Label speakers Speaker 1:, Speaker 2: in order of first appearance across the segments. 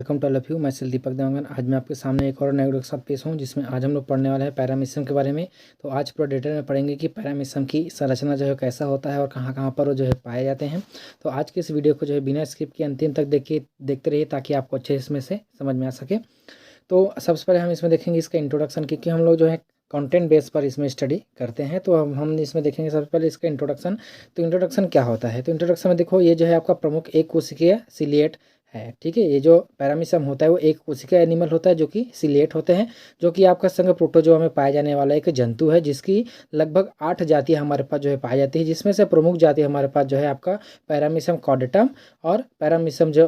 Speaker 1: Welcome to all of you. मैं दीपक देवांगन। आज मैं आपके सामने एक और नए वीडियो के साथ पेश हूँ, जिसमें आज हम लोग पढ़ने वाले हैं पैरामीशियम के बारे में। तो आज पूरा डिटेल में पढ़ेंगे कि पैरामीशियम की संरचना जो है कैसा होता है और कहाँ कहाँ पर वो जो है पाए जाते हैं। तो आज के इस वीडियो को जो है बिना स्किप के अंतिम तक देखते रहिए, ताकि आपको अच्छे इसमें से समझ में आ सके। तो सबसे पहले हम इसमें देखेंगे इसका इंट्रोडक्शन, क्योंकि हम लोग जो है कंटेंट बेस पर इसमें स्टडी करते हैं। तो हम इसमें देखेंगे सबसे पहले इसका इंट्रोडक्शन। तो इंट्रोडक्शन क्या होता है? तो इंट्रोडक्शन में देखो, ये जो है आपका प्रमुख एक कोशिकीय सिलिएट है। ठीक है, ये जो पैरामीशियम होता है वो एक कोशिकीय एनिमल होता है, जो कि सिलिएट होते हैं, जो कि आपका संघ प्रोटोजोआ में पाया जाने वाला एक जंतु है, जिसकी लगभग 8 जातियाँ हमारे पास जो है पाई जाती है, जिसमें से प्रमुख जाति हमारे पास जो है आपका पैरामीशियम कॉर्डेटम और पैरामीशियम जो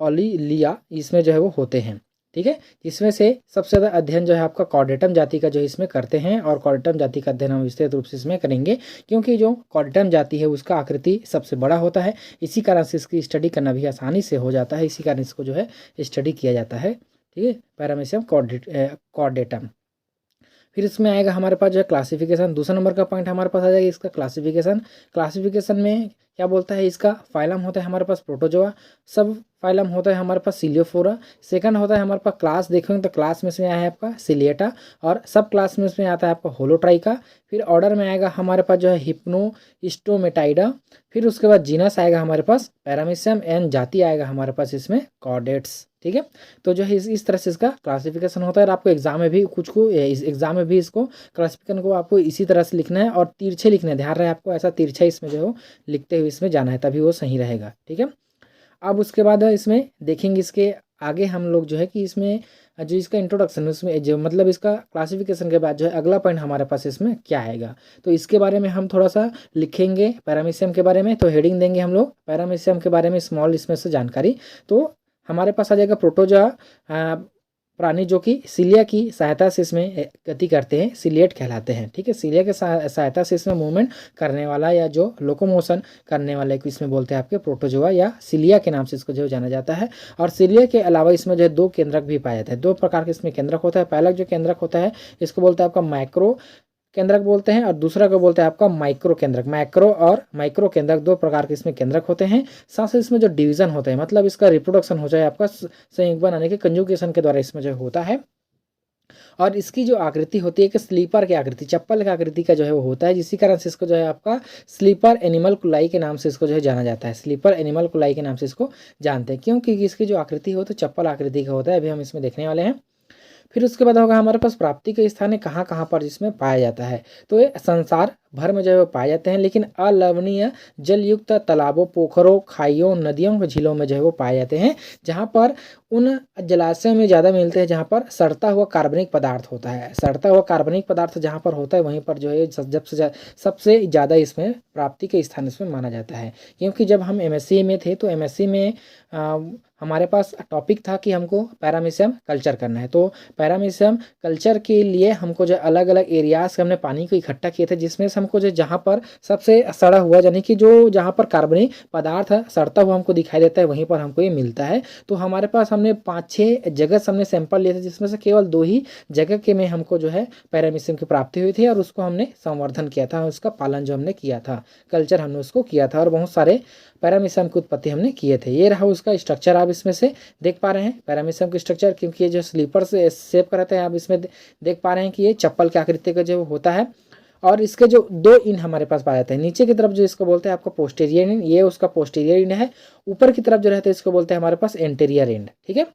Speaker 1: ओलिलिया इसमें जो है वो होते हैं। ठीक है, जिसमें से सबसे ज़्यादा अध्ययन जो है आपका कॉर्डेटम जाति का जो इसमें करते हैं, और कॉर्डेटम जाति का अध्ययन हम विस्तृत रूप से इसमें करेंगे, क्योंकि जो कॉर्डेटम जाति है उसका आकृति सबसे बड़ा होता है। इसी कारण से इसकी स्टडी करना भी आसानी से हो जाता है, इसी कारण इसको जो है स्टडी किया जाता है। ठीक है, पैरामीशियम कॉर्डेटम। फिर इसमें आएगा हमारे पास जो है क्लासिफिकेशन। दूसरा नंबर का पॉइंट हमारे पास आ जाएगा इसका क्लासिफिकेशन। क्लासिफिकेशन में क्या बोलता है, इसका फाइलम होता है हमारे पास प्रोटोजोआ, सब फाइलम होता है हमारे पास सिलियोफोरा। सेकंड होता है हमारे पास क्लास, देखेंगे तो क्लास में इसमें आया है आपका सिलिएटा, और सब क्लास में इसमें आता है आपका होलोट्राइका। फिर ऑर्डर में आएगा हमारे पास जो है हिप्नोस्टोमेटाइडा। फिर उसके बाद जीनस आएगा हमारे पास पैरामीशियम, एंड जाति आएगा हमारे पास इसमें कॉर्डेट्स। ठीक है, तो जो है इस तरह से इसका क्लासिफिकेशन होता है। और आपको एग्जाम में भी एग्जाम में भी इसको क्लासिफिकेशन को आपको इसी तरह से लिखना है, और तिरछे लिखना है। ध्यान रहे आपको, ऐसा तिरछा इसमें जो है लिखते हुए इसमें जाना है, तभी वो सही रहेगा। ठीक है, अब उसके बाद इसमें देखेंगे इसके आगे हम लोग जो है कि इसमें जो इसका इंट्रोडक्शन, उसमें जो मतलब इसका क्लासिफिकेशन के बाद जो है अगला पॉइंट हमारे पास इसमें क्या आएगा, तो इसके बारे में हम थोड़ा सा लिखेंगे पैरामीशियम के बारे में। तो हेडिंग देंगे हम लोग पैरामीशियम के बारे में स्मॉल इसमें से जानकारी। तो हमारे पास आ जाएगा प्रोटोजोआ प्राणी, जो कि सिलिया की सहायता से इसमें गति करते हैं, सिलिएट कहलाते हैं। ठीक है, सिलिया के सहायता से इसमें मूवमेंट करने वाला या जो लोकोमोशन करने वाले को इसमें बोलते हैं आपके प्रोटोजोआ, या सिलिया के नाम से इसको जो जाना जाता है। और सिलिया के अलावा इसमें जो है 2 केंद्रक भी पाए जाते हैं। 2 प्रकार के इसमें केंद्रक होता है। पहला जो केंद्रक होता है इसको बोलते हैं आपका माइक्रो केंद्रक बोलते हैं, और दूसरा को बोलते हैं आपका माइक्रो केंद्रक। माइक्रो और माइक्रो केंद्रक 2 प्रकार के इसमें केंद्रक होते हैं। साथ ही इसमें जो डिवीजन होता है, मतलब इसका रिप्रोडक्शन हो जाए आपका संयुग बनाने के कंजुगेशन के द्वारा इसमें जो होता है। और इसकी जो आकृति होती है कि स्लीपर की आकृति, चप्पल की आकृति का जो है वो होता है, जिसके कारण से इसको जो है आपका स्लीपर एनिमल कुलाई के नाम से इसको जो है जाना जाता है। स्लीपर एनिमल कुलाई के नाम से इसको जानते हैं, क्योंकि इसकी जो आकृति हो तो चप्पल आकृति का होता है। अभी हम इसमें देखने वाले हैं। फिर उसके बाद होगा हमारे पास प्राप्ति के स्थान है, कहाँ कहाँ पर जिसमें पाया जाता है। तो ये संसार भर में जो है पाए जाते हैं, लेकिन अलवणीय जलयुक्त तालाबों, पोखरों, खाइयों, नदियों, झीलों में जो है वो पाए जाते हैं, जहाँ पर उन जलाशयों में ज़्यादा मिलते हैं जहाँ पर सड़ता हुआ कार्बनिक पदार्थ होता है। सड़ता हुआ कार्बनिक पदार्थ जहाँ पर होता है वहीं पर जो है सबसे ज़्यादा इसमें प्राप्ति के स्थान इसमें माना जाता है। क्योंकि जब हम एमएससी में थे तो एमएससी में हमारे पास टॉपिक था कि हमको पैरामीशियम कल्चर करना है। तो पैरामीशियम कल्चर के लिए हमको जो अलग अलग एरियाज से हमने पानी को इकट्ठा किए थे, जिसमें से हमको जो जहाँ पर सबसे सड़ा हुआ, यानी कि जो जहाँ पर कार्बनिक पदार्थ सड़ता हुआ हमको दिखाई देता है, वहीं पर हमको ये मिलता है। तो हमारे पास हमने 5-6 जगह से हमने सैंपल लिए थे, जिसमें से केवल 2 ही जगह के में हमको जो है पैरामीशियम की प्राप्ति हुई थी, और उसको हमने संवर्धन किया था, उसका पालन जो हमने किया था, कल्चर हमने उसको किया था, और बहुत सारे पैरामीशियम की उत्पत्ति हमने किए थे। ये रहा उसका स्ट्रक्चर, आप इसमें से देख पा रहे हैं पैरामीशियम की स्ट्रक्चर, क्योंकि ये जो स्लीपर से शेप का रहता है, आप इसमें देख पा रहे हैं कि ये चप्पल की आकृति का जो होता है। और इसके जो 2 इंड हमारे पास पाया जाता है। नीचे की तरफ जो इसको बोलते हैं आपका पोस्टीरियर इंड, ये उसका पोस्टीरियर इंड है। ऊपर की तरफ जो रहता है इसको बोलते हैं हमारे पास एंटीरियर इंड। ठीक है,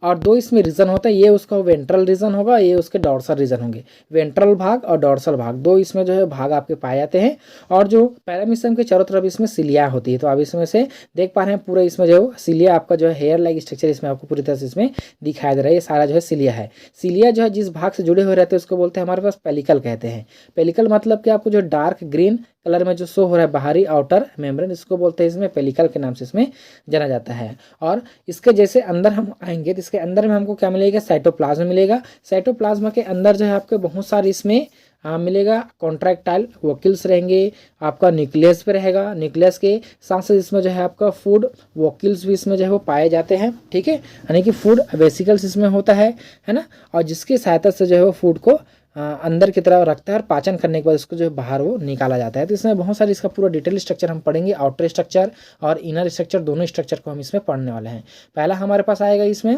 Speaker 1: और 2 इसमें रीजन होता है, ये उसका वेंट्रल रीजन होगा, ये उसके डॉर्सल रीजन होंगे। वेंट्रल भाग और डॉर्सल भाग 2 इसमें जो है भाग आपके पाए जाते हैं। और जो पैरामीशियम के चारों तरफ इसमें सिलिया होती है। तो आप इसमें से देख पा रहे हैं पूरा इसमें जो सिलिया आपका जो है हेयर लाइक स्ट्रक्चर इसमें आपको पूरी तरह से इसमें दिखाई दे रहा है। ये सारा जो है सिलिया है। सिलिया जो है जिस भाग से जुड़े हुए रहते हैं उसको बोलते हैं हमारे पास पेलिकल कहते हैं। पेलिकल मतलब कि आपको जो डार्क ग्रीन कलर में जो शो हो रहा है बाहरी आउटर मेम्ब्रेन, इसको बोलते हैं इसमें पेलिकल के नाम से इसमें जाना जाता है। और इसके जैसे अंदर हम आएंगे तो इसके अंदर में हमको क्या मिलेगा, साइटोप्लाज्म मिलेगा। साइटोप्लाज्म के अंदर जो है आपके बहुत सारे इसमें मिलेगा कॉन्ट्रैक्टाइल वोकिल्स रहेंगे, आपका न्यूक्लियस पे रहेगा। न्यूक्लियस के साथ साथ इसमें जो है आपका फूड वोकिल्स भी इसमें जो है वो पाए जाते हैं। ठीक है, यानी कि फूड वेसिकल्स इसमें होता है ना, और जिसकी सहायता से जो है वो फूड को अंदर की तरफ रखता है और पाचन करने के बाद उसको जो है बाहर वो निकाला जाता है। तो इसमें बहुत सारी इसका पूरा डिटेल स्ट्रक्चर हम पढ़ेंगे, आउटर स्ट्रक्चर और इनर स्ट्रक्चर दोनों स्ट्रक्चर को हम इसमें पढ़ने वाले हैं। पहला हमारे पास आएगा इसमें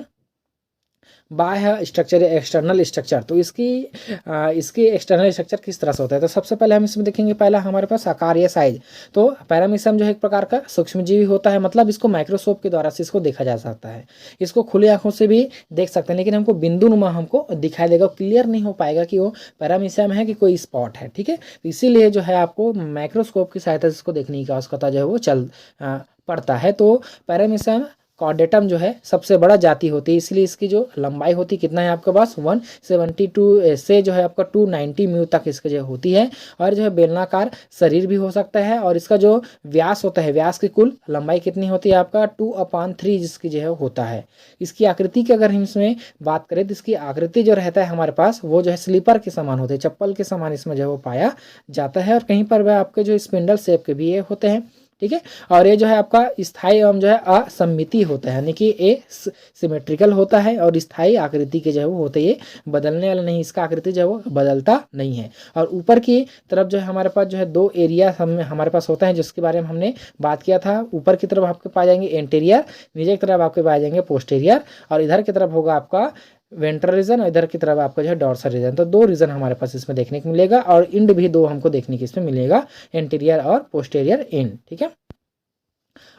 Speaker 1: बाह्य स्ट्रक्चर या एक्सटर्नल स्ट्रक्चर। तो इसकी एक्सटर्नल स्ट्रक्चर किस तरह से होता है, तो सबसे पहले हम इसमें देखेंगे पहला हमारे पास आकार या साइज। तो पैरामीशियम जो है एक प्रकार का सूक्ष्मजीवी होता है, मतलब इसको माइक्रोस्कोप के द्वारा से इसको देखा जा सकता है। इसको खुली आंखों से भी देख सकते हैं, लेकिन हमको बिंदु नुमा हमको दिखाई देगा, क्लियर नहीं हो पाएगा कि वो पैरामीशियम है कि कोई स्पॉट है। ठीक है, तो इसीलिए जो है आपको माइक्रोस्कोप की सहायता से इसको देखने की आवश्यकता जो है वो पड़ता है। तो पैरामीशियम कॉर्डेटम जो है सबसे बड़ा जाति होती है, इसलिए इसकी जो लंबाई होती कितना है आपके पास 172 से जो है आपका 290 म्यू तक इसकी जो होती है। और जो है बेलनाकार शरीर भी हो सकता है। और इसका जो व्यास होता है, व्यास की कुल लंबाई कितनी होती है आपका 2/3 जिसकी जो है होता है। इसकी आकृति की अगर हम इसमें बात करें तो इसकी आकृति जो रहता है हमारे पास वो जो है स्लीपर के समान होते हैं, चप्पल के समान इसमें जो है वो पाया जाता है। और कहीं पर वह आपके जो स्पिंडल शेप के भी ये होते हैं। ठीक है, और ये जो है आपका स्थायी एवं जो है असममिति होता है, यानी कि ये सिमेट्रिकल होता है और स्थायी आकृति के जो है वो होते हैं, ये बदलने वाला नहीं, इसका आकृति जो है वो बदलता नहीं है। और ऊपर की तरफ जो है हमारे पास जो है 2 एरिया हमारे पास होता है, जिसके बारे में हमने बात किया था। ऊपर की तरफ आपके पाए जाएंगे एंटीरियर, नीचे की तरफ आपके पाए जाएंगे पोस्टीरियर, और इधर की तरफ होगा आपका वेंट्रल रीजन और इधर की तरफ आपका जो है डॉर्सल रीजन। तो 2 रीजन हमारे पास इसमें देखने को मिलेगा और इंड भी 2 हमको देखने को इसमें मिलेगा, एंटीरियर और पोस्टीरियर इंड। ठीक है,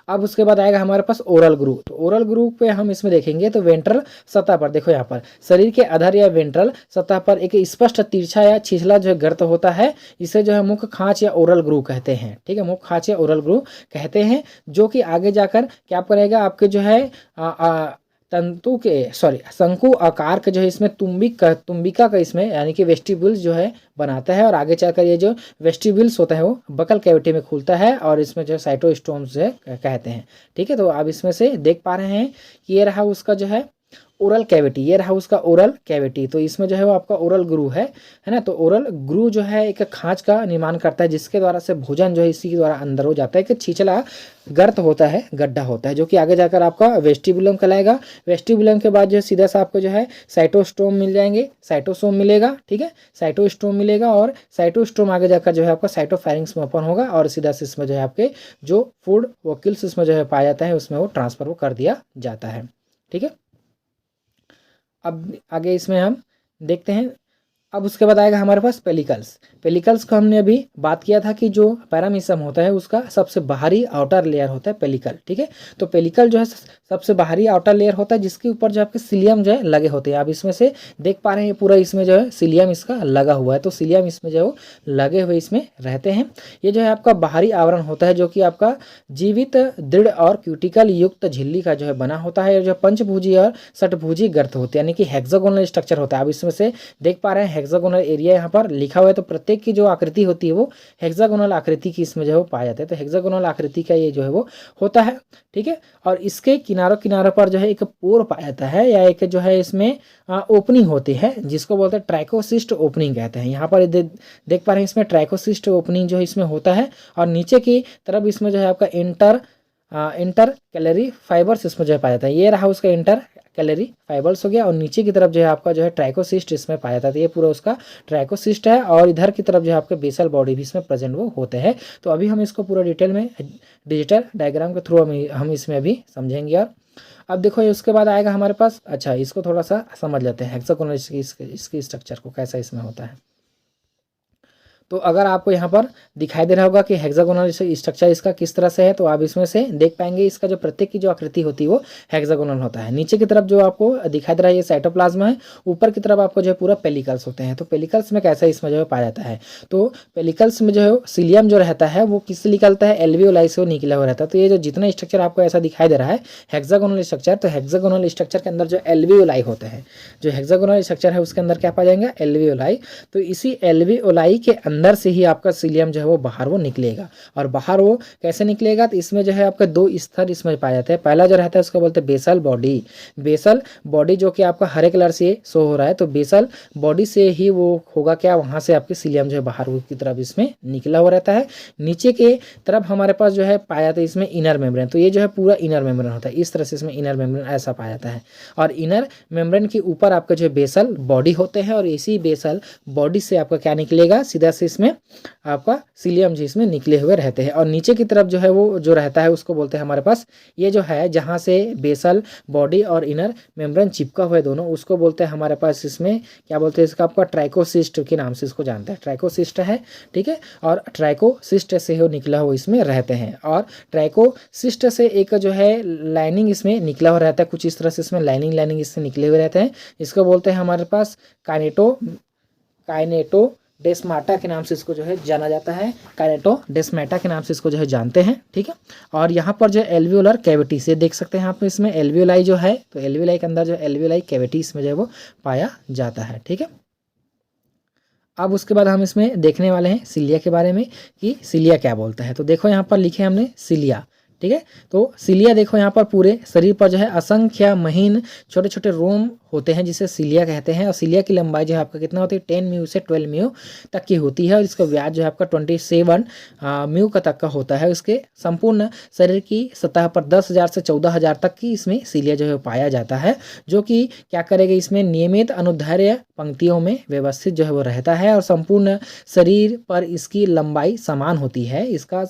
Speaker 1: अब उसके बाद आएगा हमारे पास ओरल ग्रूव। तो ओरल ग्रूव पे हम इसमें देखेंगे तो वेंट्रल सतह पर देखो यहाँ पर शरीर के अधर या वेंट्रल सतह पर एक स्पष्ट तिरछा या छिछला जो है गर्त होता है, इसे जो है मुख खांच या ओरल ग्रूव कहते हैं। ठीक है, मुख खांच या ओरल ग्रूव कहते हैं, जो कि आगे जाकर क्या करेगा आपके जो है शंकु आकार का जो है इसमें तुम्बिका का इसमें यानी कि वेस्टिब्यूल्स जो है बनाता है। और आगे चलकर ये जो वेस्टिब्यूल्स होता है वो बकल कैविटी में खुलता है और इसमें जो है साइटोस्टोम्स है कहते हैं। ठीक है, तो आप इसमें से देख पा रहे हैं कि ये रहा उसका जो है ओरल कैविटी, ये रहा उसका ओरल कैविटी। तो इसमें जो है वो आपका ओरल ग्रू है ना। तो ओरल ग्रू जो है एक खांच का निर्माण करता है, जिसके द्वारा से भोजन जो है इसी के द्वारा अंदर हो जाता है। एक छिछला गर्त होता है, गड्ढा होता है, जो कि आगे जाकर आपका वेस्टिबुलम कहलाएगा। वेस्टिबुलम के बाद जो है सीधा सा आपको जो है साइटोस्टोम मिल जाएंगे, साइटोसोम मिलेगा। ठीक है, साइटोस्टोम मिलेगा और साइटोस्टोम आगे जाकर जो है आपका साइटोफैरिंक्स में ओपन होगा और सीधा से इसमें जो है आपके जो फूड वोकल्स इसमें जो है पाया जाता है उसमें वो ट्रांसफर वो कर दिया जाता है। ठीक है, अब आगे इसमें हम देखते हैं। अब उसके बाद आएगा हमारे पास पेलिकल्स। पेलिकल्स को हमने अभी बात किया था कि जो पैरामीशियम होता है उसका सबसे बाहरी आउटर लेयर होता है पेलिकल। ठीक है, तो पेलिकल जो है सबसे बाहरी आउटर लेयर होता है, जिसके ऊपर जो आपके सिलियम जो है लगे होते हैं। आप इसमें से देख पा रहे हैं पूरा इसमें जो है सिलियम इसका लगा हुआ है। तो सिलियम इसमें जो है वो लगे हुए इसमें रहते हैं। ये जो है आपका बाहरी आवरण होता है, जो कि आपका जीवित दृढ़ और क्यूटिकल युक्त झिल्ली का जो है बना होता है। जो पंचभुजी और षटभुजी गर्त होते हैं, यानी कि हेक्सागोनल स्ट्रक्चर होता है। आप इसमें से देख पा रहे हैं हेक्सागोनल एरिया यहाँ पर लिखा हुआ है। तो प्रत्येक की जो आकृति होती है वो हेक्सागोनल आकृति की इसमें जो है वो पाया जाता है। तो हेक्सागोनल आकृति का ये जो है वो होता है। ठीक है, और इसके किनारों पर जो है एक पोर पाया जाता है या एक जो है इसमें ओपनिंग होती है, जिसको बोलते हैं ट्राइकोसिस्ट ओपनिंग कहते हैं। यहाँ पर देख पा रहे हैं इसमें ट्राइकोसिस्ट ओपनिंग जो है इसमें होता है। और नीचे की तरफ इसमें जो है आपका इंटर कैलरी फाइबर्स इसमें जो है पाया जाता है। ये रहा उसका इंटर कैलरी फाइबर्स हो गया। और नीचे की तरफ जो है आपका जो है ट्राइकोसिस्ट इसमें पाया जाता है। ये पूरा उसका ट्राइकोसिस्ट है। और इधर की तरफ जो है आपके बेसल बॉडी भी इसमें प्रेजेंट वो होते हैं। तो अभी हम इसको पूरा डिटेल में डिजिटल डायग्राम के थ्रू हम इसमें अभी समझेंगे। और अब देखो ये उसके बाद आएगा हमारे पास, अच्छा इसको थोड़ा सा समझ लेते हैं हेक्सागोनल इसकी स्ट्रक्चर को कैसा इसमें होता है। तो अगर आपको यहाँ पर दिखाई दे रहा होगा कि हेक्सागोनल स्ट्रक्चर इसका किस तरह से है, तो आप इसमें से देख पाएंगे इसका जो प्रत्येक की जो आकृति होती है वो हेक्सागोनल होता है। नीचे की तरफ जो आपको दिखाई दे रहा है ये साइटोप्लाज्म है, ऊपर की तरफ आपको जो है पूरा पेलिकल्स होते हैं। तो पेलिकल्स में कैसा इसमें जो है पाया जाता है, तो पेलिकल्स में जो है सीलियम जो रहता है वो किससे निकलता है, एल्वियोलाई से वो निकला हुआ रहता है। तो ये जो जितना स्ट्रक्चर आपको ऐसा दिखाई दे रहा है हेक्सागोनल स्ट्रक्चर, तो हेक्सागोनल स्ट्रक्चर के अंदर जो एल्वियोलाई होते हैं, जो हेक्सागोनल स्ट्रक्चर है उसके अंदर क्या पाया जाएगा, एल्वियोलाई। तो इसी एल्वियोलाई के अंदर अंदर से ही आपका सीलियम जो है वो बाहर वो निकलेगा। और बाहर वो कैसे निकलेगा, तो इसमें जो है आपका दो स्तर इसमें पाए जाते हैं। पहला जो रहता है उसको बोलते हैं बेसल बॉडी। बेसल बॉडी जो कि आपका हरे कलर से शो हो रहा है, तो बेसल बॉडी से ही वो होगा क्या, वहाँ से आपके सीलियम जो है बाहर की तरफ इसमें निकला हुआ रहता है। नीचे के तरफ हमारे पास जो है पाया जाता है इसमें इनर मेम्ब्रेन, तो ये जो है पूरा इनर मेम्ब्रेन होता है, इस तरह से इसमें इनर मेम्ब्रेन ऐसा पाया जाता है। और इनर मेम्ब्रेन के ऊपर आपका जो है बेसल बॉडी होते हैं, और इसी बेसल बॉडी से आपका क्या निकलेगा, सीधा से इसमें आपका सीलियम जो इसमें निकले हुए रहते हैं। और नीचे की तरफ जो है वो जो रहता है उसको बोलते हैं हमारे पास, ये जो है जहाँ से बेसल बॉडी और इनर मेम्ब्रेन चिपका हुआ है दोनों, उसको बोलते हैं हमारे पास इसमें क्या बोलते हैं, इसका आपका ट्राइकोसिस्ट के नाम से इसको जानते हैं, ट्राइकोसिस्ट है, ठीक है। और ट्राइकोसिस्ट से हो निकला हुआ इसमें रहते हैं। और ट्राइकोसिस्ट से एक जो है लाइनिंग इसमें निकला हुआ रहता है, कुछ इस तरह से इसमें लाइनिंग इससे निकले हुए रहते हैं। इसको बोलते हैं हमारे पास काइनेटो डेस्माटा के नाम से इसको जो है जाना जाता है, काइनेटो डेस्माटा के नाम से इसको जो है जानते हैं, ठीक है। और यहाँ पर जो एल्वियोलर कैविटी से देख सकते हैं आप, इसमें एल्वियोलाई जो है, तो एल्वियोलाई के अंदर जो एल्वियोलाई कैविटी इसमें जो है वो पाया जाता है, ठीक है। अब उसके बाद हम इसमें देखने वाले हैं सिलिया के बारे में कि सिलिया क्या बोलता है। तो देखो यहाँ पर लिखे हमने सिलिया, ठीक है। तो सिलिया देखो यहाँ पर पूरे शरीर पर जो है असंख्य महीन छोटे छोटे रोम होते हैं जिसे सिलिया कहते हैं। और सिलिया की लंबाई जो है आपका कितना होती है, 10 म्यू से 12 म्यू तक की होती है। और इसका व्यास जो है आपका 27 म्यू का तक का होता है। उसके संपूर्ण शरीर की सतह पर 10,000 से 14,000 तक की इसमें सिलिया जो है पाया जाता है, जो कि क्या करेगा, इसमें नियमित अनुदैर्ध्य पंक्तियों में व्यवस्थित जो है वो रहता है। और संपूर्ण शरीर पर इसकी लंबाई समान होती है, इसका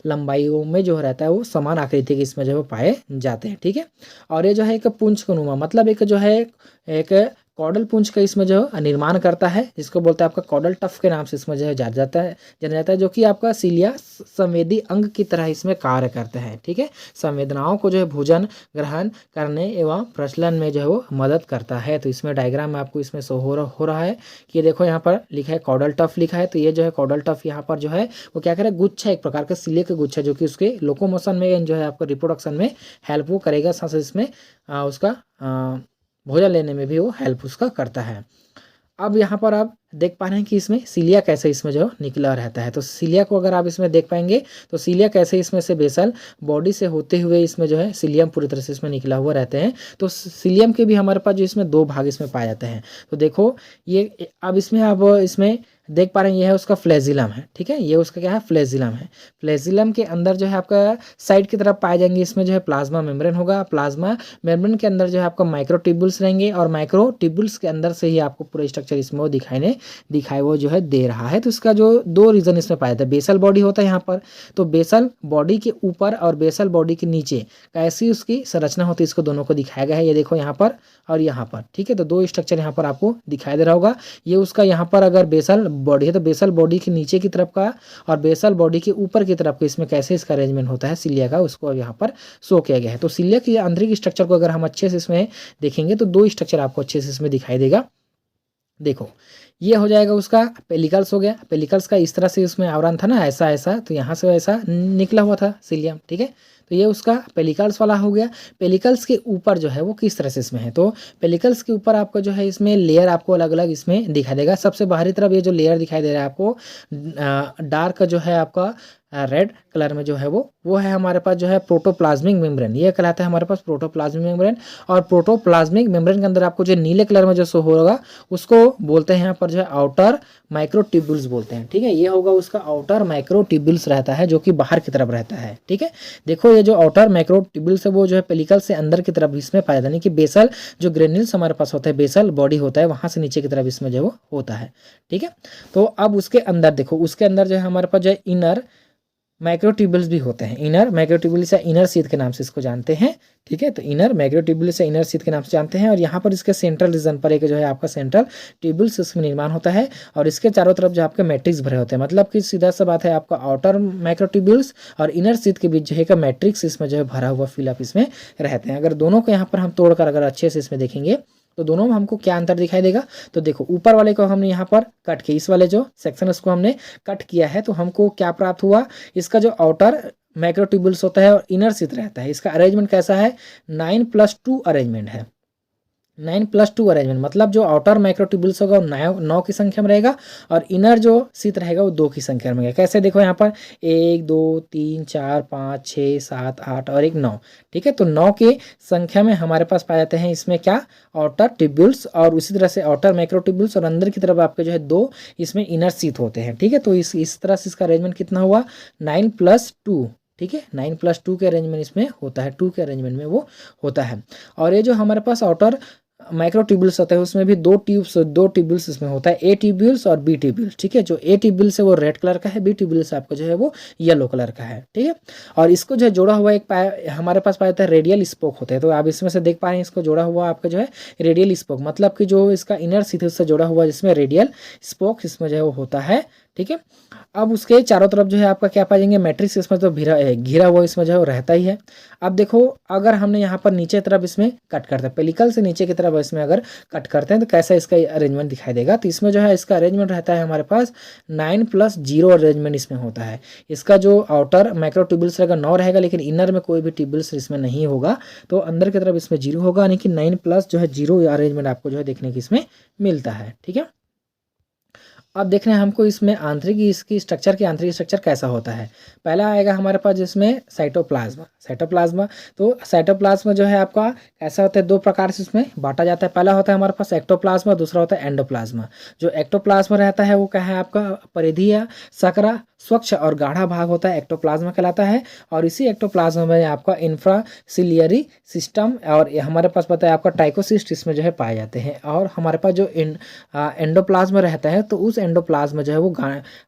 Speaker 1: लंबाइयों में जो रहता है वो समान आकृति के इसमें जो है पाए जाते हैं, ठीक है। और ये जो है एक पुंज को नुमा, मतलब एक जो है एक कॉडल पुंज का इसमें जो निर्माण करता है, जिसको बोलते हैं आपका कॉडल टफ के नाम से इसमें जो है जाना जाता है, जो कि आपका सिलिया संवेदी अंग की तरह इसमें कार्य करते हैं, ठीक है। संवेदनाओं को जो है भोजन ग्रहण करने एवं प्रचलन में जो है वो मदद करता है। तो इसमें डायग्राम में आपको इसमें शो हो रहा है कि देखो यहाँ पर लिखा है कॉडल टफ लिखा है। तो ये जो है कॉडल टफ यहाँ पर जो है वो क्या करे, गुच्छा, एक प्रकार का सिलिया का गुच्छा, जो कि उसके लोकोमोशन में जो है आपको रिप्रोडक्शन में हेल्प वो करेगा, साथ इसमें उसका भोजन लेने में भी वो हेल्प उसका करता है। अब यहाँ पर आप देख पा रहे हैं कि इसमें सिलिया कैसे इसमें जो निकला रहता है। तो सिलिया को अगर आप इसमें देख पाएंगे तो सिलिया कैसे इसमें से बेसल बॉडी से होते हुए इसमें जो है सिलियम पूरी तरह से इसमें निकला हुआ रहते हैं। तो सिलियम के भी हमारे पास जो इसमें दो भाग इसमें पाए जाते हैं। तो देखो ये अब इसमें आप इसमें देख पा रहे हैं, ये है उसका फ्लैजिलम है, ठीक है। ये उसका क्या है, फ्लैजिलम है। फ्लैजिलम के अंदर जो है आपका साइड की तरफ पाए जाएंगे इसमें जो है प्लाज्मा मेम्ब्रेन होगा। प्लाज्मा मेम्ब्रेन के अंदर जो है आपका माइक्रोट्यूब्यूल्स रहेंगे, और माइक्रोट्यूब्यूल्स के अंदर से ही आपको पूरा स्ट्रक्चर इसमें वो दिखाई वो जो है दे रहा है। तो इसका जो दो रीजन इसमें पाया जाता है, बेसल बॉडी होता है यहाँ पर, तो बेसल बॉडी के ऊपर और बेसल बॉडी के नीचे कैसी उसकी संरचना होती है, इसको दोनों को दिखाया गया है। ये देखो यहाँ पर और यहाँ पर, ठीक है। तो दो स्ट्रक्चर यहाँ पर आपको दिखाई दे रहा होगा। ये उसका यहाँ पर अगर बेसल बॉडी है तो बेसल बॉडी के नीचे की तरफ का और बेसल बॉडी के ऊपर की तरफ का इसमें कैसे इसका अरेंजमेंट होता है सिलिया का, उसको यहाँ पर शो किया गया है। तो सिलिया की आंतरिक स्ट्रक्चर को अगर हम अच्छे से इसमें देखेंगे तो दो स्ट्रक्चर आपको अच्छे से इसमें दिखाई देगा। देखो ये हो जाएगा उसका पेलिकल्स हो गया, पेलिकल्स का इस तरह से उसमें आवरण था ना, ऐसा ऐसा, तो यहाँ से ऐसा निकला हुआ था सिलियम, ठीक है। तो ये उसका पेलिकल्स वाला हो गया। पेलिकल्स के ऊपर जो है वो किस तरह से इसमें है, तो पेलिकल्स के ऊपर आपको जो है इसमें लेयर आपको अलग अलग इसमें दिखाई देगा। सबसे बाहरी तरफ ये जो लेयर दिखाई दे रहा है आपको डार्क जो है आपका रेड कलर में जो है वो है हमारे पास जो है प्रोटोप्लाज्मिक मेम्ब्रेन, ये कहलाता है हमारे पास प्रोटोप्लाज्मिक मेम्ब्रेन। और प्रोटोप्लाज्मिक मेम्ब्रेन के अंदर आपको जो नीले कलर में जो शो होगा उसको बोलते हैं यहाँ पर जो है आउटर माइक्रोट्यूब्यूल्स बोलते हैं, ठीक है। ये होगा उसका आउटर माइक्रोट्यूब्यूल्स रहता है जो कि बाहर की तरफ रहता है, ठीक है। देखो ये जो आउटर माइक्रोट्यूब्यूल्स है वो जो है पेलिकल से अंदर की तरफ इसमें पाया जाता है कि बेसल जो ग्रेन्यूल्स हमारे पास होता है, बेसल बॉडी होता है, वहां से नीचे की तरफ इसमें जो वो होता है, ठीक है। तो अब उसके अंदर देखो, उसके अंदर जो है हमारे पास जो है इनर माइक्रोट्यूब्यूल्स भी होते हैं। इनर माइक्रोट्यूब्यूल्स या इनर शीथ के नाम से इसको जानते हैं, ठीक है। तो इनर माइक्रोट्यूब्यूल्स या इनर शीथ के नाम से जानते हैं। और यहाँ पर इसके सेंट्रल रीजन पर एक जो है आपका सेंट्रल ट्यूब्यूल्स इसमें निर्माण होता है, और इसके चारों तरफ जो आपके मैट्रिक्स भरे होते हैं। मतलब कि सीधा सा बात है, आपका आउटर माइक्रोट्यूब्यूल्स और इनर शीथ के बीच जो है का मैट्रिक्स इसमें जो है भरा हुआ फिलअप इसमें रहते हैं। अगर दोनों को यहाँ पर हम तोड़कर अगर अच्छे से इसमें देखेंगे तो दोनों में हमको क्या अंतर दिखाई देगा। तो देखो ऊपर वाले को हमने यहाँ पर कट किया, इस वाले जो सेक्शन उसको हमने कट किया है, तो हमको क्या प्राप्त हुआ, इसका जो आउटर माइक्रोट्यूब्यूल्स होता है और इनर शीथ रहता है, इसका अरेंजमेंट कैसा है, 9+2 अरेंजमेंट है। 9+2 अरेंजमेंट, मतलब जो आउटर माइक्रोट्यूब्यूल्स होगा वो 9 की संख्या में रहेगा और इनर जो शीत रहेगा वो 2 की संख्या में रहेगा। कैसे देखो यहाँ पर 1 2 3 4 5 6 7 8 और एक 9, ठीक है। तो 9 की संख्या में हमारे पास पाए जाते हैं इसमें क्या, आउटर ट्यूब्यूल्स, और उसी तरह से आउटर माइक्रोट्यूब्यूल्स, और अंदर की तरफ आपके जो है 2 इसमें इनर शीत होते हैं, ठीक है। तो इस तरह से इसका अरेंजमेंट कितना हुआ, 9+2, ठीक है। 9+2 के अरेंजमेंट इसमें होता है, 2 के अरेंजमेंट में वो होता है। और ये जो हमारे पास आउटर माइक्रो ट्यूब्यूल्स होता है उसमें भी दो ट्यूब्यूल्स इसमें होता है, ए ट्यूब्यूल्स और बी ट्यूब्यूल्स, ठीक है। जो ए ट्यूब्यूल्स है वो रेड कलर का है, बी ट्यूब्यूल्स आपको जो है वो येलो कलर का है, ठीक है। और इसको जो है जोड़ा हुआ एक हमारे पास पाया जाता है रेडियल स्पोक होते हैं। तो आप इसमें से देख पा रहे हैं इसको जोड़ा हुआ आपका जो है रेडियल स्पोक, मतलब कि जो इसका इनर शीथ उससे जोड़ा हुआ जिसमें रेडियल स्पोक इसमें जो है वो होता है, ठीक है। अब उसके चारों तरफ जो है आपका क्या पाएंगे, मैट्रिक्स इसमें तो घिरा हुआ इसमें जो है वो रहता ही है। अब देखो अगर हमने यहाँ पर नीचे तरफ इसमें कट करते हैं, पेलिकल से नीचे की तरफ इसमें अगर कट करते हैं तो कैसा इसका अरेंजमेंट दिखाई देगा। तो इसमें जो है इसका अरेंजमेंट रहता है हमारे पास 9+0 अरेंजमेंट इसमें होता है। इसका जो आउटर माइक्रो ट्यूब्यूल्स रहेगा 9 रहेगा, लेकिन इनर में कोई भी ट्यूब्यूल्स इसमें नहीं होगा, तो अंदर की तरफ इसमें 0 होगा, यानी कि 9+0 अरेंजमेंट आपको जो है देखने की इसमें मिलता है, ठीक है। अब देख रहे हैं हमको इसमें आंतरिक इसकी स्ट्रक्चर की आंतरिक स्ट्रक्चर कैसा होता है। पहला आएगा हमारे पास जिसमें साइटोप्लाज्मा। तो साइटोप्लाज्मा जो है आपका ऐसा होता है, दो प्रकार से इसमें बांटा जाता है। पहला होता है हमारे पास एक्टोप्लाज्मा, दूसरा होता है एंडोप्लाज्मा। जो एक्टोप्लाज्मा रहता है वो क्या है आपका परिधीय सकरा स्वच्छ और गाढ़ा भाग होता है, एक्टोप्लाज्मा कहलाता है। और इसी एक्टोप्लाज्मा में आपका इंफ्रासिलियरी सिस्टम और हमारे पास पता है आपका ट्राइकोसिस्ट इसमें जो है पाए जाते हैं। और हमारे पास जो एंडोप्लाज्मा रहता है तो उस एंडोप्लाज्मा जो है वो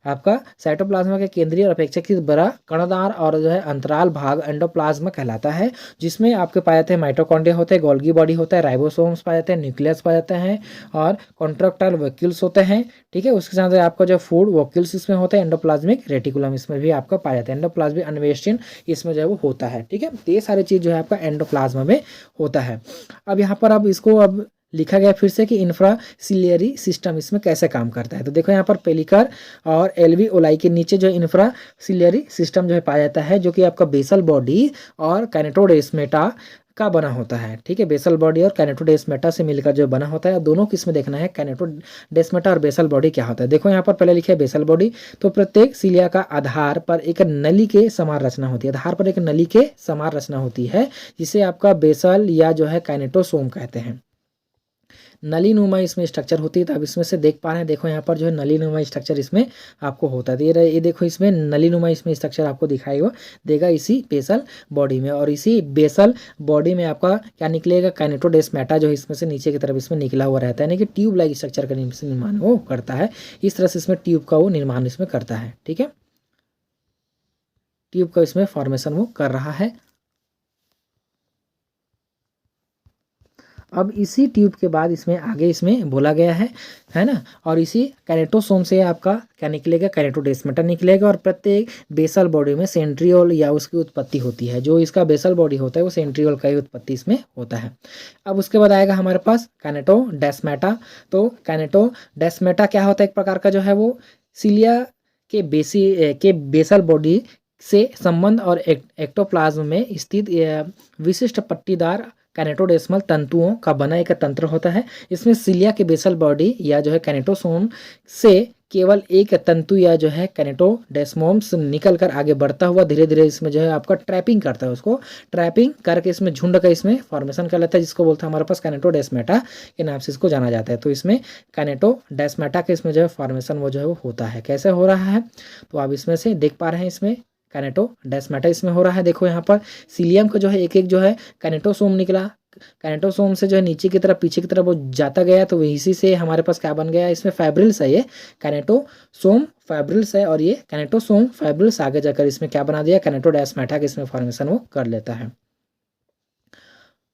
Speaker 1: आपका साइटोप्लाज्मा के केंद्रीय और अपेक्षाकृत बड़ा कणदार और जो है अंतराल भाग एंडोप्लाज्मा कहलाता है, जिसमें आपके पाए जाते हैं माइटोकॉन्ड्रिया होते हैं, गोल्गी बॉडी होता है, राइबोसोम्स पाए जाते हैं, न्यूक्लियस पाए जाते हैं और कॉन्ट्रैक्टाइल वैक्यूल्स होते हैं, ठीक है। उसके साथ आपका जो फूड वैक्यूल्स इसमें होते हैं, एंडोप्लाज्मिक रेटिकुलम इसमें भी आपका पाया जाता है, एंडोप्लाज्मिक अन्वेष्टन इसमें जो है वो होता है, ठीक है। तो ये सारी चीज़ जो है आपका एंडोप्लाज्मा में होता है। अब यहाँ पर अब इसको अब लिखा गया फिर से कि इंफ्रासिलियरी सिस्टम इसमें कैसे काम करता है। तो देखो यहाँ पर पेलिकर और एल्वियोलाई के नीचे जो इंफ्रासिलियरी सिस्टम जो है पाया जाता है, जो कि आपका बेसल बॉडी और कैनेटोडेस्मेटा का बना होता है, ठीक है। बेसल बॉडी और कैनेटोडेस्मेटा से मिलकर जो बना होता है, दोनों किस में देखना है कैनेटोडेस्मेटा और बेसल बॉडी क्या होता है। देखो यहाँ पर पहले लिखे है बेसल बॉडी। तो प्रत्येक सिलिया का आधार पर एक नली के समान रचना होती है, आधार पर एक नली के समान रचना होती है, जिसे आपका बेसल या जो है कैनेटोसोम कहते हैं। नलीनुमा इसमें स्ट्रक्चर होती है। तो अब इसमें से देख पा रहे हैं, देखो यहाँ पर जो है नलीनुमा स्ट्रक्चर इसमें आपको होता है। तो ये देखो इसमें नलीनुमा इसमें स्ट्रक्चर आपको दिखाई देगा इसी बेसल बॉडी में। और इसी बेसल बॉडी में आपका क्या निकलेगा, कैनेटोडेस्मेटा जो इसमें से नीचे की तरफ इसमें निकला हुआ रहता है, यानी कि ट्यूब लाइक स्ट्रक्चर का निर्माण वो करता है। इस तरह से इसमें ट्यूब का वो निर्माण इसमें करता है, ठीक है। ट्यूब का इसमें फॉर्मेशन वो कर रहा है। अब इसी ट्यूब के बाद इसमें आगे इसमें बोला गया है ना। और इसी कैनेटोसोम से आपका क्या निकलेगा, कैनेटोडेस्मेटा निकलेगा। और प्रत्येक बेसल बॉडी में सेंट्रियोल या उसकी उत्पत्ति होती है। जो इसका बेसल बॉडी होता है वो सेंट्रियोल का ही उत्पत्ति इसमें होता है। अब उसके बाद आएगा हमारे पास कैनेटोडेस्मेटा। तो कैनेटोडेस्मेटा क्या होता है, एक प्रकार का जो है वो सिलिया के बेसल बॉडी से संबंध और एक्टोप्लाज्म में स्थित विशिष्ट पट्टीदार कैनेटोडेस्मल तंतुओं का बना एक तंत्र होता है। इसमें सिलिया के बेसल बॉडी या जो है कैनेटोसोम से केवल एक तंतु या जो है कैनेटोडेस्मोम्स निकल कर आगे बढ़ता हुआ धीरे धीरे इसमें जो है आपका ट्रैपिंग करता है। उसको ट्रैपिंग करके इसमें झुंड का इसमें फॉर्मेशन कर लेता है, जिसको बोलता है हमारे पास कैनेटोडेस्मेटा के नाम से इसको जाना जाता है। तो इसमें कैनेटोडेस्मेटा के इसमें जो है फॉर्मेशन वो जो है वो होता है। कैसे हो रहा है, तो आप इसमें से देख पा रहे हैं इसमें कैनेटोडेस्मेटा इसमें हो रहा है। देखो यहाँ पर सिलियम का जो है एक एक जो है कैनेटोसोम निकला, कैनेटोसोम से जो है नीचे की तरफ पीछे की तरफ वो जाता गया। तो इसी से हमारे पास क्या बन गया, इसमें फाइब्रिल्स है, ये कैनेटोसोम फाइब्रिल्स है। और ये कैनेटोसोम फाइब्रिल्स आगे जाकर इसमें क्या बना दिया, कैनेटोडेस्मेटा के इसमें फॉर्मेशन वो कर लेता है।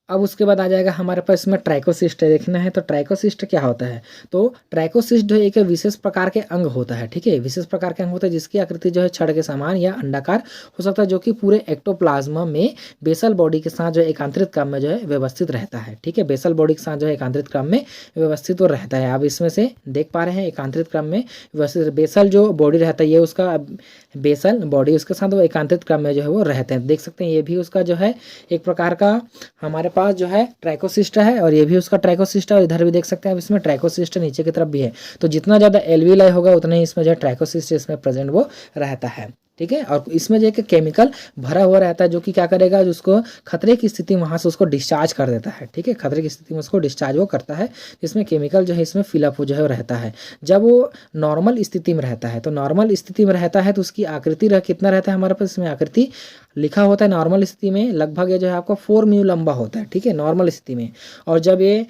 Speaker 1: अब उसके बाद आ जाएगा हमारे पास इसमें ट्राइकोसिस्ट देखना है। तो ट्राइकोसिस्ट क्या होता है, तो ट्राइकोसिस्ट जो एक विशेष प्रकार के अंग होता है, ठीक है। विशेष प्रकार के अंग होता है जिसकी आकृति जो है छड़ के समान या अंडाकार हो सकता है, जो कि पूरे एक्टोप्लाज्मा में बेसल बॉडी के साथ जो है एकांतरित क्रम में जो है व्यवस्थित रहता है, ठीक है। बेसल बॉडी के साथ जो है एकांतरित क्रम में व्यवस्थित और रहता है। आप इसमें से देख पा रहे हैं एकांतरित क्रम में व्यवस्थित बेसल जो बॉडी रहता है, ये उसका बेसल बॉडी उसके साथ वो एकांतरित क्रम में जो है वो रहते हैं। देख सकते हैं ये भी उसका जो है एक प्रकार का हमारे पास जो है ट्राइकोसिस्ट है और ये भी उसका ट्राइकोसिस्ट है और इधर भी देख सकते हैं अब इसमें ट्राइकोसिस्ट नीचे की तरफ भी है। तो जितना ज़्यादा एल्वियोलाई होगा उतना ही इसमें जो है ट्राइकोसिस्ट इसमें प्रेजेंट वो रहता है। ठीक है, और इसमें जो एक केमिकल भरा हुआ रहता है जो कि क्या करेगा, जो उसको खतरे की स्थिति वहाँ से उसको डिस्चार्ज कर देता है। ठीक है, खतरे की स्थिति में उसको डिस्चार्ज वो करता है। इसमें केमिकल जो है इसमें फिलअप हो जो है रहता है। जब वो नॉर्मल स्थिति में रहता है तो नॉर्मल स्थिति में रहता है तो उसकी आकृति कितना रहता है हमारे पास, इसमें आकृति लिखा होता है नॉर्मल स्थिति में लगभग ये जो है आपका 4 म्यू लंबा होता है। ठीक है, नॉर्मल स्थिति में। और जब ये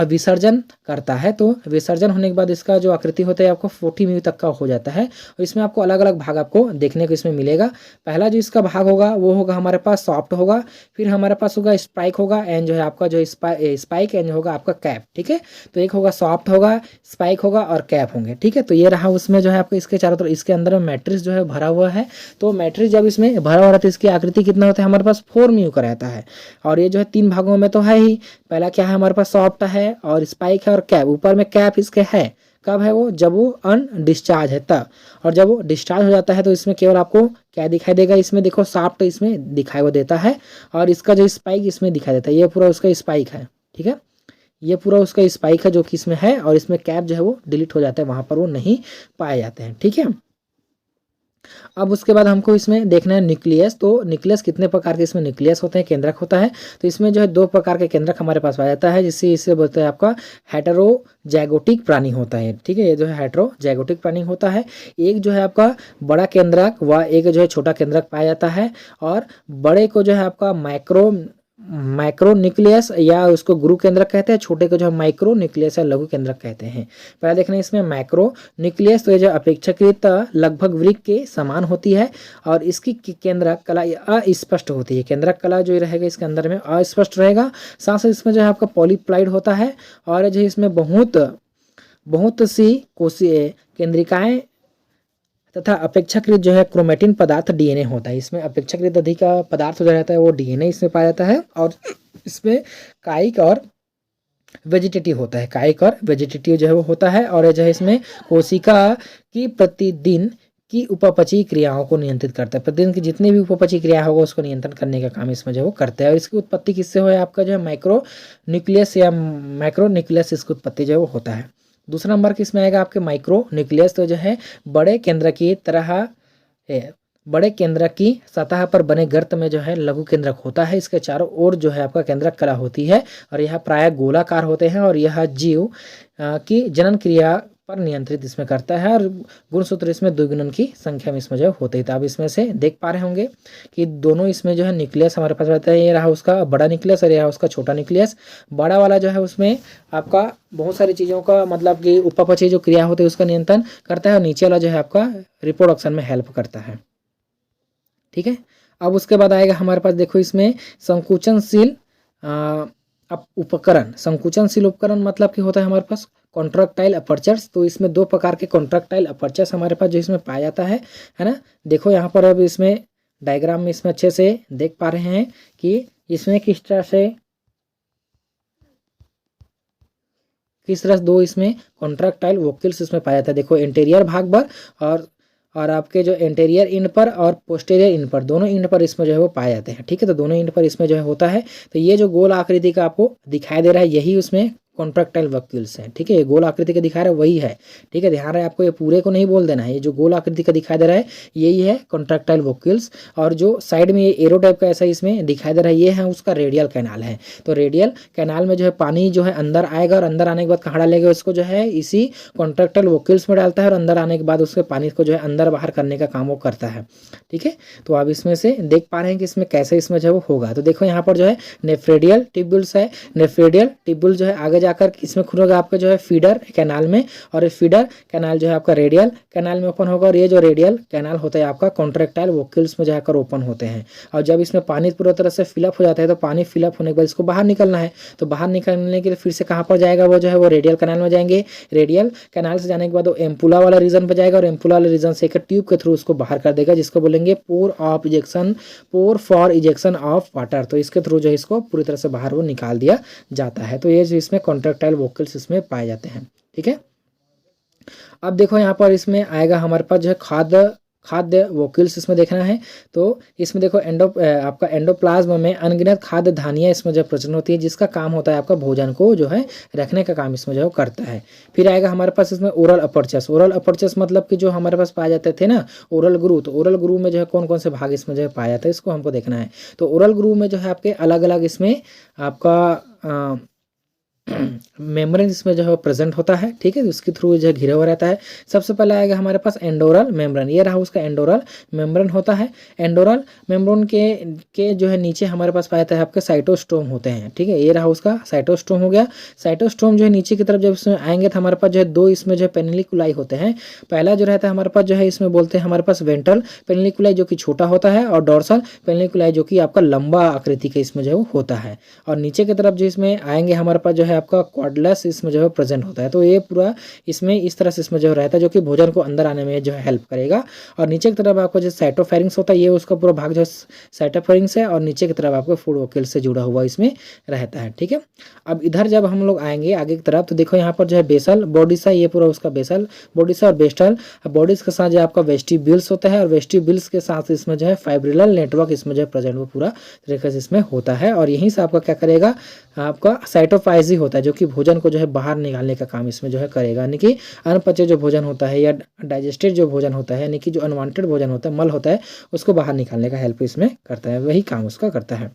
Speaker 1: विसर्जन करता है तो विसर्जन होने के बाद इसका जो आकृति होता है आपको 40 म्यू तक का हो जाता है। और इसमें आपको अलग अलग भाग आपको देखने को इसमें मिलेगा। पहला जो इसका भाग होगा वो होगा हमारे पास सॉफ्ट होगा, फिर हमारे पास होगा स्पाइक होगा एंड जो है आपका जो स्पाइक एंड होगा आपका कैप। ठीक है, तो एक होगा सॉफ्ट होगा, स्पाइक होगा और कैप होंगे। ठीक है, तो ये रहा उसमें जो है आपको इसके चारों तरफ इसके अंदर में मैट्रिक्स जो है भरा हुआ है। तो मैट्रिक्स जब इसमें भरा हुआ रहता है इसकी आकृति कितना होता है हमारे पास 4 म्यू का रहता है। और ये जो है 3 भागों में तो है ही। पहला क्या है हमारे पास सॉफ्ट है और स्पाइक है और कैप। ऊपर में कैप इसके है, कब है वो, जब वो अनडिस्चार्ज है तब। और जब वो डिस्चार्ज हो जाता है तो इसमें केवल आपको क्या दिखाई देगा, इसमें देखो सॉफ्ट इसमें दिखाई वो देता है और इसका जो स्पाइक इसमें दिखाई देता है। ये पूरा उसका स्पाइक है। ठीक है, ये पूरा उसका स्पाइक है जो कि इसमें है और इसमें कैप जो है वो डिलीट हो जाता है, वहां पर वो नहीं पाए जाते हैं। ठीक है, अब उसके बाद हमको इसमें देखना है न्यूक्लियस। तो न्यूक्लियस कितने प्रकार के इसमें न्यूक्लियस होते हैं, केंद्रक होता है। तो इसमें जो है 2 प्रकार के केंद्रक हमारे पास पाया जाता है, जिससे इसे बोलते हैं आपका हेटेरोजैगोटिक प्राणी होता है। ठीक है, ये जो है हेटेरोजैगोटिक प्राणी होता है। एक जो है आपका बड़ा केंद्रक व एक जो है छोटा केंद्रक पाया जाता है। और बड़े को जो है आपका माइक्रो न्यूक्लियस या उसको गुरु केंद्रक कहते हैं, छोटे को जो है माइक्रो न्यूक्लियस या लघु केंद्रक कहते हैं। पहले देखना इसमें माइक्रो न्यूक्लियस तो ये जो अपेक्षाकृत लगभग वृक्क के समान होती है और इसकी केंद्रक कला अस्पष्ट होती है। केंद्रक कला जो रहेगा इसके अंदर में अस्पष्ट रहेगा। साथ साथ इसमें जो है आपका पॉलीप्लाइड होता है और जो इसमें बहुत सी कोशिकाएं केंद्रिकाएं तथा अपेक्षाकृत जो है क्रोमेटिन पदार्थ डीएनए होता है। इसमें अपेक्षाकृत अधिक पदार्थ जो रहता है वो डीएनए इसमें पाया जाता है। और इसमें कायिक और वेजिटेटिव होता है, कायिक और वेजिटेटिव जो है वो होता है। और जो है इसमें कोशिका की प्रतिदिन की उपपची क्रियाओं को नियंत्रित करता है। प्रतिदिन की जितनी भी उपपची क्रिया होगा उसको नियंत्रण करने का काम इसमें जो है वो करता है। और इसकी उत्पत्ति किससे हो है आपका जो है माइक्रो न्यूक्लियस या मैक्रो न्यूक्लियस, इसकी उत्पत्ति जो है वो होता है। दूसरा नंबर किसमें आएगा आपके माइक्रो न्यूक्लियस। तो जो है बड़े केंद्र की सतह पर बने गर्त में जो है लघु केंद्रक होता है। इसके चारों ओर जो है आपका केंद्रक कला होती है और यह प्रायः गोलाकार होते हैं और यह जीव की जनन क्रिया पर नियंत्रित इसमें करता है। और गुणसूत्र इसमें द्विगुणन की संख्या में इसमें जो होते हैं। तो आप इसमें से देख पा रहे होंगे कि दोनों इसमें जो है न्यूक्लियस हमारे पास रहता है। ये रहा उसका बड़ा न्यूक्लियस और ये रहा उसका छोटा न्यूक्लियस। बड़ा वाला जो है उसमें आपका बहुत सारी चीज़ों का मतलब कि उपपची जो क्रिया होती है उसका नियंत्रण करता है और नीचे वाला जो है आपका रिप्रोडक्शन में हेल्प करता है। ठीक है, अब उसके बाद आएगा हमारे पास देखो इसमें संकुचनशील उपकरण। संकुचनशील उपकरण मतलब कि होता है हमारे पास कॉन्ट्रैक्टाइल अपर्चर्स। तो इसमें 2 प्रकार के कॉन्ट्रैक्टाइल अपर्चर्स हमारे पास जो इसमें पाया जाता है ना। देखो यहाँ पर अब इसमें डायग्राम में इसमें अच्छे से देख पा रहे हैं कि इसमें किस तरह से 2 इसमें कॉन्ट्रैक्टाइल वोक्यूल्स इसमें पाया जाता है। देखो इंटीरियर भाग पर और आपके जो इंटीरियर इंड पर और पोस्टीरियर इंड पर, दोनों इंड पर इसमें जो है वो पाए जाते हैं। ठीक है, तो दोनों इंड पर इसमें जो है होता है। तो ये जो गोल आकृति का आपको दिखाई दे रहा है यही उसमें कॉन्ट्रैक्टाइल वोक्यूल्स है। ठीक है, ये गोल आकृति का दिखा रहा है वही है। ठीक है, ध्यान रहे आपको ये पूरे को नहीं बोल देना है। ये जो गोल आकृति का दिखाई दे रहा है यही है कॉन्ट्रैक्टाइल वोक्यूल्स। और जो साइड में ये एरो टाइप का ऐसा इसमें दिखाई दे रहा है ये है उसका रेडियल कैनाल है। तो रेडियल कैनाल में जो है पानी जो है अंदर आएगा और अंदर आने के बाद कहाँ डालेगा, उसको जो है इसी कॉन्ट्रैक्टाइल वोक्यूल्स में डालता है और अंदर आने के बाद उसके पानी को जो है अंदर बाहर करने का काम वो करता है। ठीक है, तो आप इसमें से देख पा रहे हैं कि इसमें कैसे इसमें जो है वो होगा। तो देखो यहाँ पर जो है नेफ्रेडियल टिब्यूल्स है। नेफ्रेडियल टिब्यूल जो है आगे जाकर इसमें खुलेगा आपका जो है फीडर कैनाल में और फीडर कैनाल जो है आपका रेडियल कैनाल में ओपन होगा। और ये जो रेडियल कैनाल होता है आपका कॉन्ट्रैक्टाइल वोक्यूल्स में जाकर ओपन होते हैं। और जब इसमें पानी पूरी तरह से फिलअप हो जाता है तो पानी फिलअप होने के बाद इसको बाहर निकलना है। तो बाहर निकलने के लिए फिर से कहाँ पर जाएगा, वो जो है वो रेडियल कैनाल में जाएंगे। रेडियल कैनाल से जाने के बाद वो एम्पुला वाला रीजन पर जाएगा और एम्पुला वाले रीजन से एक ट्यूब के थ्रू उसको बाहर कर देगा, जिसको बोलेंगे पोर फॉर इजेक्शन ऑफ वाटर। तो इसके थ्रू जो है इसको पूरी तरह से बाहर वो निकाल दिया जाता है। तो ये जो इसमें कॉन्ट्रैक्टाइल वोक्यूल्स इसमें पाए जाते हैं। ठीक है, अब देखो यहाँ पर इसमें आएगा हमारे पास जो है खाद्य वोकिल्स इसमें देखना है। तो इसमें देखो आपका एंडोप्लाज्म में अनगिनत खाद्य धानियाँ इसमें जो प्रचलन होती है, जिसका काम होता है आपका भोजन को जो है रखने का काम इसमें जो करता है। फिर आएगा हमारे पास इसमें ओरल अपर्चस। ओरल अपर्चस मतलब कि जो हमारे पास पाए जाते थे ना ओरल ग्रू, तो ओरल ग्रू में जो है कौन कौन से भाग इसमें जो है पाया जाता है, इसको हमको देखना है। तो ओरल ग्रू में जो है आपके अलग अलग इसमें आपका मेम्ब्रेन इसमें जो है प्रेजेंट होता है, ठीक है, उसके थ्रू जो है घिरा हुआ रहता है। सबसे पहले आएगा हमारे पास एंडोरल मेम्ब्रेन, ये रहा उसका एंडोरल मेम्ब्रेन होता है। एंडोरल मेम्ब्रेन के जो है नीचे हमारे पास पाया जाता है आपके साइटोस्टोम होते हैं, ठीक है, ये रहा उसका साइटोस्टोम हो गया। साइटोस्टोम जो है नीचे की तरफ जब इसमें आएंगे तो हमारे पास जो है दो इसमें जो है पेनिकुलाई होते हैं। पहला जो रहता है हमारे पास जो है इसमें बोलते हैं हमारे पास वेंट्रल पेनिकुलाई जो कि छोटा होता है, और डोर्सल पेनिकुलाई जो कि आपका लंबा आकृति का इसमें जो होता है। और नीचे की तरफ जो इसमें आएंगे हमारे पास जो है आपका कॉर्डलस इसमें जो है प्रेजेंट होता है। तो ये पूरा इसमें इस तरह से इसमें जो रहता है, जो कि भोजन को अंदर आने में जो है हेल्प करेगा। और नीचे की तरफ आपका जो साइटोफेरिंक्स होता है, ये उसका पूरा भाग जो है साइटोफेरिंक्स है, और नीचे की तरफ आपको फूड वोकल से जुड़ा हुआ इसमें रहता है, ठीक है। अब इधर जब हम लोग आएंगे आगे की तरफ तो देखो यहाँ पर जो है बेसल बॉडीसा, ये पूरा उसका बेसल बॉडीसा और बेस्टल बॉडीज के साथ जो आपका वेस्टिब्यूल्स होता है, और वेस्टिब्यूल्स के साथ इसमें जो है फाइब्रिलर नेटवर्क इसमें जो है प्रेजेंट वो पूरा तरीके से इसमें होता है। और यहीं से आपका क्या करेगा, आपका साइटोफाइजी होता है, जो कि भोजन को जो है बाहर निकालने का काम इसमें जो है करेगा, यानी कि अनपचे जो भोजन होता है या डाइजेस्टेड जो भोजन होता है, यानी कि जो अनवांटेड भोजन होता है, मल होता है, उसको बाहर निकालने का हेल्प इसमें करता है, वही काम उसका करता है।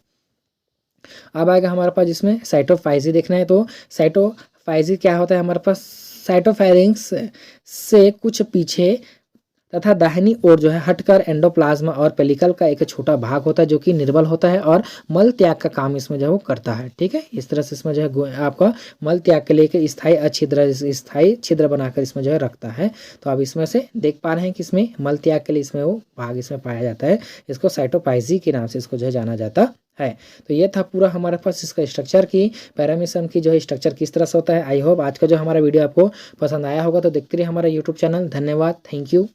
Speaker 1: अब आएगा हमारे पास इसमें साइटोफाइजी देखना है। तो साइटोफाइजी क्या होता है हमारे पास, साइटोफेरिंक्स से कुछ पीछे तथा दाहिनी ओर जो है हटकर एंडोप्लाज्मा और पेलिकल का एक छोटा भाग होता है, जो कि निर्बल होता है और मल त्याग का काम इसमें जो है वो करता है, ठीक है। इस तरह से इसमें जो है आपका मल त्याग के लिए स्थायी छिद्र बनाकर इसमें जो है रखता है। तो आप इसमें से देख पा रहे हैं कि इसमें मल त्याग के लिए इसमें वो भाग इसमें पाया जाता है, इसको साइटोफाइजी के नाम से इसको जो है जाना जाता है। तो ये था पूरा हमारे पास इसका स्ट्रक्चर की पैरामीशियम की जो है स्ट्रक्चर किस तरह से होता है। आई होप आज का जो हमारा वीडियो आपको पसंद आया होगा। तो देखते रहिए हमारा यूट्यूब चैनल। धन्यवाद, थैंक यू।